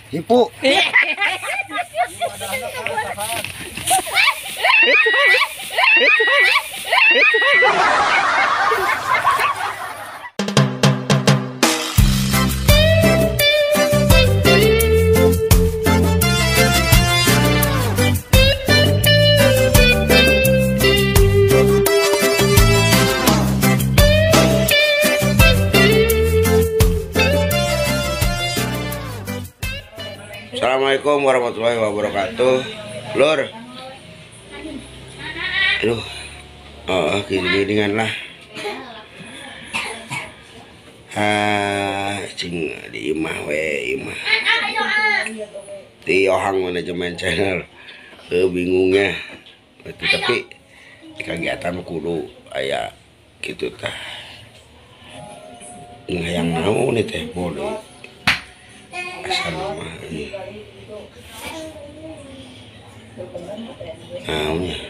Hipu. Assalamualaikum warahmatullahi wabarakatuh. Lur. Aduh. Gini-giningan lah. Cing di imah imah. Di Ohang Manajemen Channel. Bingungnya. Tapi kegiatan kudu aya gitu tah. Yang mau nih teh boleh. Asal mah ini. Naunya.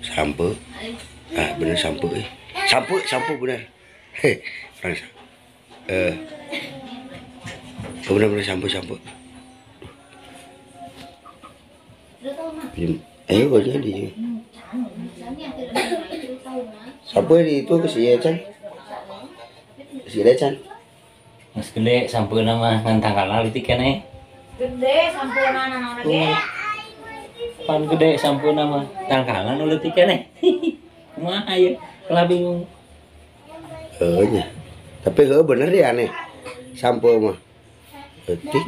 Sampo. Bener sampo Sampo bener. Bener sampo. Ayo kok jadi. Sampo di itu ke si Ecan. Si Ecan. Mas gede sampurna mah ngan tangkalna leutik keneh. Gede sampurna nana ge. Pan gede sampurna mah tangkalna nu leutik keneh. Kumaha aya? Kalah bingung. Nya. Tapi bener ya aneh. Sampo mah. Leutik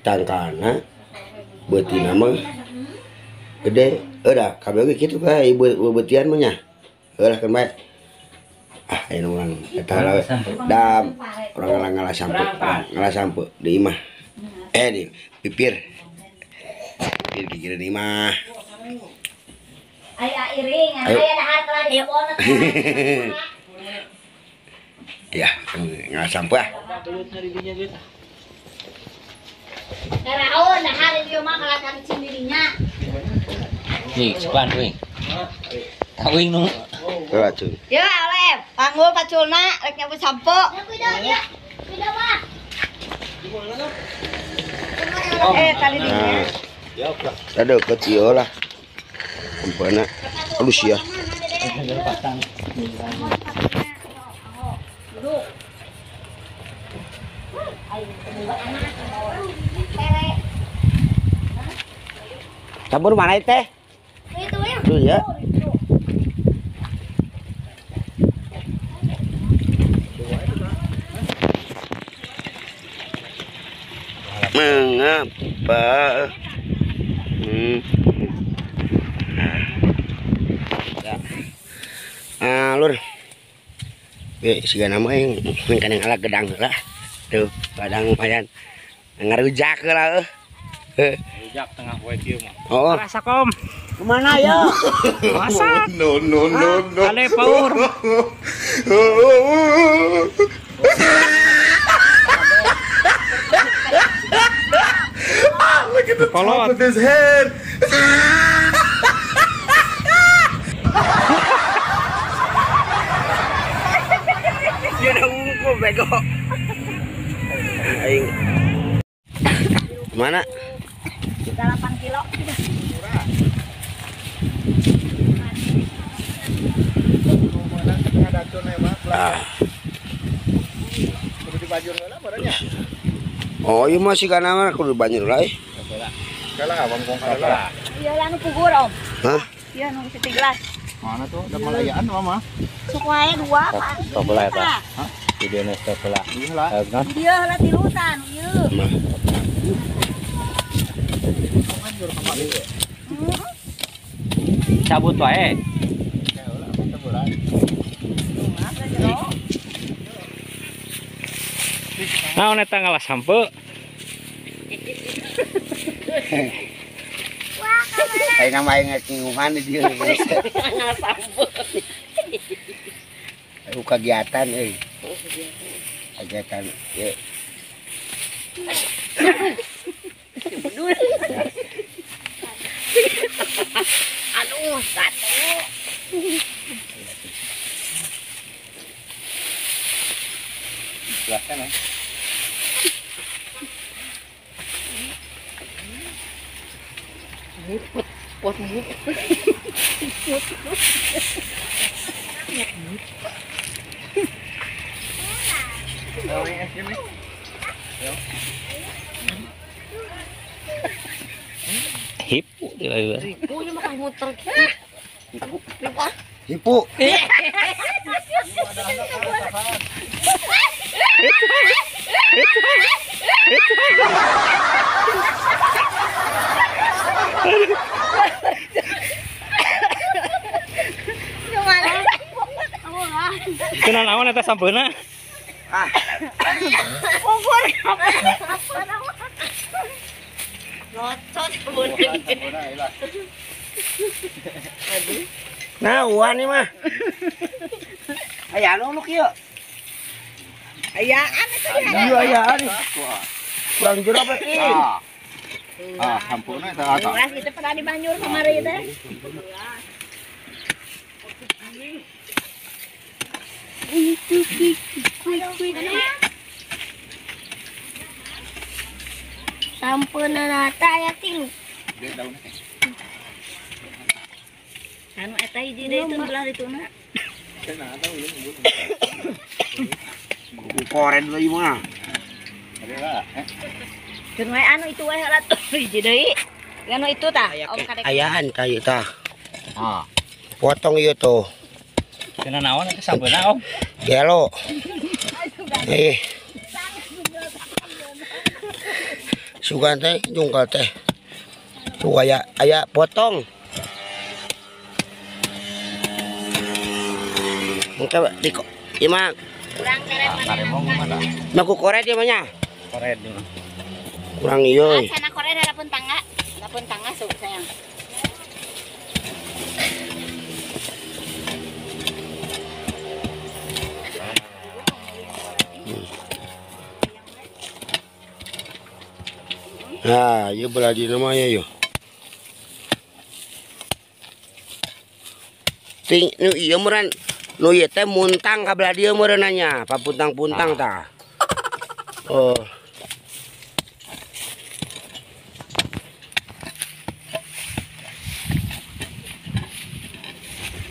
tangkalna. Beutina mah gede. Dah kabeh kitu ka ibu beutian mah nya. Heulah kan bae. Ini orang kita dam orang ngalah sampo di imah di pipir di imah aya iring aya dahar telah diepon ya ngalah sampo ya karaon dahar di imah kalasan cindirinya nih sepan wing kawing nu racun ya oleh panggul paculna rek nyabu sampo tali dinya ada kecil lah umpana halus ya campur mana teh itu ya mengapa lur siga nama yang kadang ala gedang lah tuh kadang lumayan ngarujak lah rujak tengah poe kieu mah oh rasakom kemana ya masak no ale paur look at the top of his head. Dia dah ngumpul bego. Aing. Mana? 8 kilo. Oh, iya masih kana mah kudu banjir lah. Kalah abang kong kalah. Iya lah nu pugur om. Hah? Iya nu 3 gelas. Mana tuh? Ada malayaan mama. Sok wae 2 Pak. Sok lah eta. Hah? Videona sok lah. Iya lah. Dia lah tilutan ieu. Cabut wae. Naon eta ngalah sampo? Ayo namanya ngecinguman di dia. Ayo kegiatan, kegiatan, ya. Aduh, satu. sebelah sana. Pot Hipu di luar. punya makan muter. Hipu. Kenal awan eta sampeuna. Nah, uan nih mah. Aya anu nu kieu. Ayaan itu ya. Iya ayaan. Kurang jero berarti. Sampurna eta ata. Beras itu pernah di Banjur kemarin itu. Sampun nata ya tilu. Anu eta hiji deui teu belah dituna. Koren deui mah. Keun we anu itu we heula tuh hiji deui. Anu itu tah. Om kadek. Ayaan kayu tah. Ah. Potong ieu tuh. Kenal awan eta sampeuna, Om. Gelo. Sugan teh jungkal teh. Tuh aya potong. Mungkin di ima Kurang Karemong mana? naku koret dia mah Koret di. kurang ieu. sana Korea ada pun tangga. Dapun tangga sok sayang. Nah, ieu belah di namanya ieu. Ting nu ieu meureun nu ieu teh muntang ka belah dieu meureunanya, papuntang-puntang tah. Oh.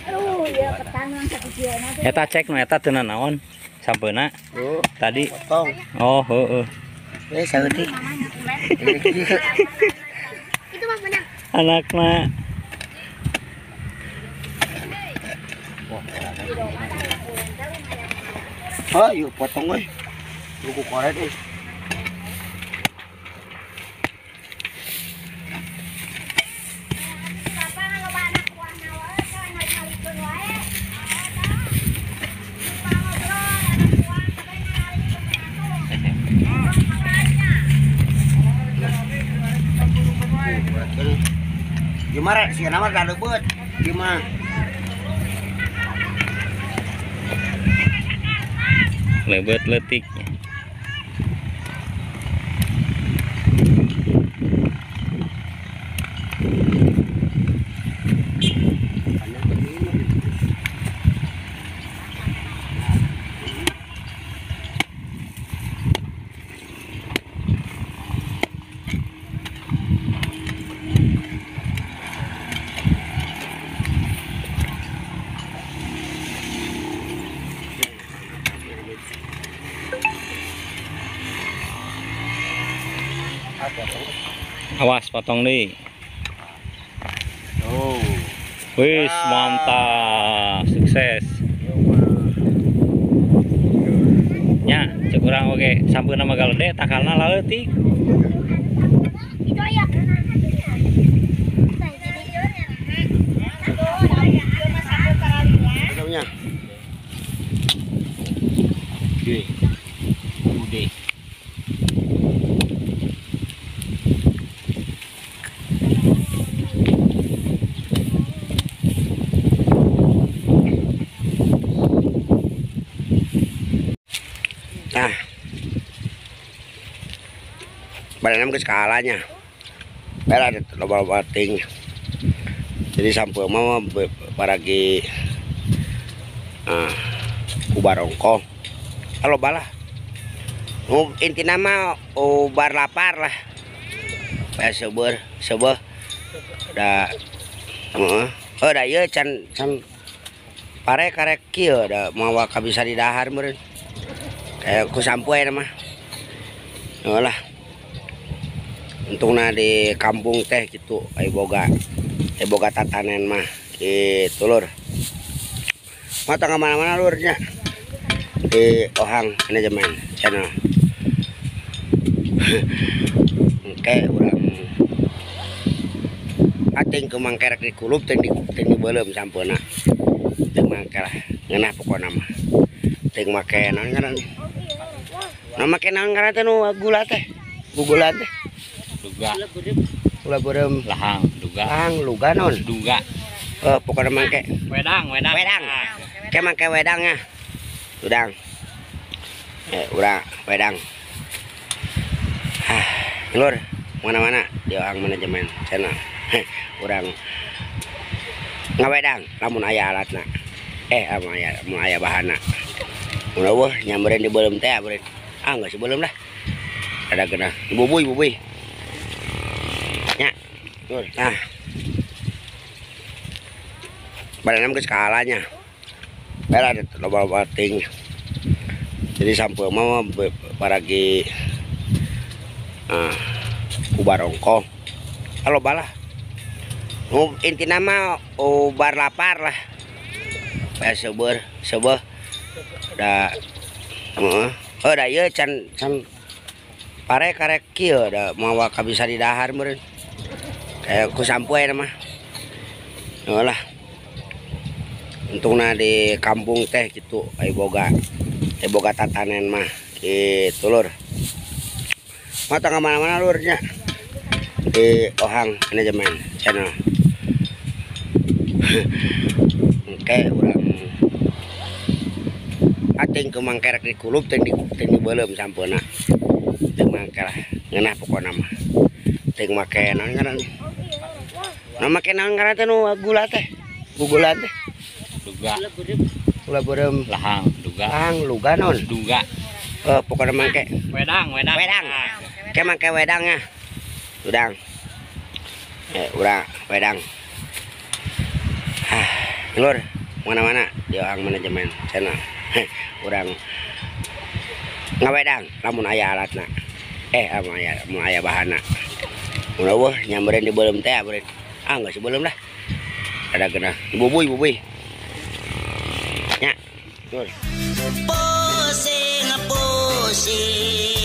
Aduh, ya petang yang sakeujeuna teh. Eta cek nu eta teu naon sampeuna Tuh, tadi. potong. Oh, heueuh. Saeutik. Itu Mas benar. Anakna Oh, yuk potong euy. Buku koret euy. Gimana sih nama gak lebet? Gimana? lebeut leutik. Awas potong deui. Oh. Wis mantap, sukses. Nya, cek urang oge sampeuna mah galede takalna leutik. Itu ya. Potongnya. Oke. Udah. Nah. Badanam ke skalanya. Bela ada loba ting. Jadi sampai mama baragi kubarongko. Halo balah. Inti nama bar lapar lah. Seber da da ieu can pare karek kieu da mawa kabisa di dahar meureun. Kayak ku sampoe mah. Lah. Untungna di kampung teh gitu aya boga tatanen mah kitu lur. Mata ka mana-mana lurnya. Di Ohang Manajemen Channel. Oke, urang ating ke mangkerek di kulup teh di beuleum sampeuna. Teu mangker ngeunah pokona mah. Teu make naon ngaran. Na make naon ngaran teh nu gula teh. Gugulan teh. Duga. Gula beureum Lahang. Duga. lahang luga naon. Duga. Pokona make Wedang. wedang. Ke make wedangnya. Udang. Urang wedang. Lur, mana-mana di Ohang Manajemen Channel. Urang ngawedang lamun aya alatna. Mun aya bahanna. Mun eueuh nyambereun di beuleum teh beureun. Geus beuleum lah. Ada geunah bubui. Nya. Lur, nah. Badanam geus kalanya. Bela loba ting. Jadi sampai mama paragi kubarongko kalau balah inti nama bar lapar lah. Seber da da ieu can pare karek kieu da mawa kabisa di dahar meureun. Kayak ku sampoe mah. Lah. Untungna di kampung teh gitu aya boga tatanen mah kitu lur. Mata ka mana-mana lurnya. Di Ohang Manajemen Channel. Oke, urang ating ke mangkerek di kulup teh di beuleum sampeuna. Teu mangker ngeunah pokona mah. Teu make naon ngaran. Na make naon ngaran teh nu gula teh. Gugulan teh. Duga. Gula beureum Lahang. Duga. lahang luga naon. Duga. Pokona make Wedang. ke make wedangnya. Udang. Urang wedang. Lur, mana-mana di Ohang Manajemen Channel. Urang ngawedang lamun aya alatna. Mun aya bahanna. Mun eueuh nyambereun di beuleum teh beureun. Geus beuleum lah. Ada geunah bubui. Nya. Lur. Pusing.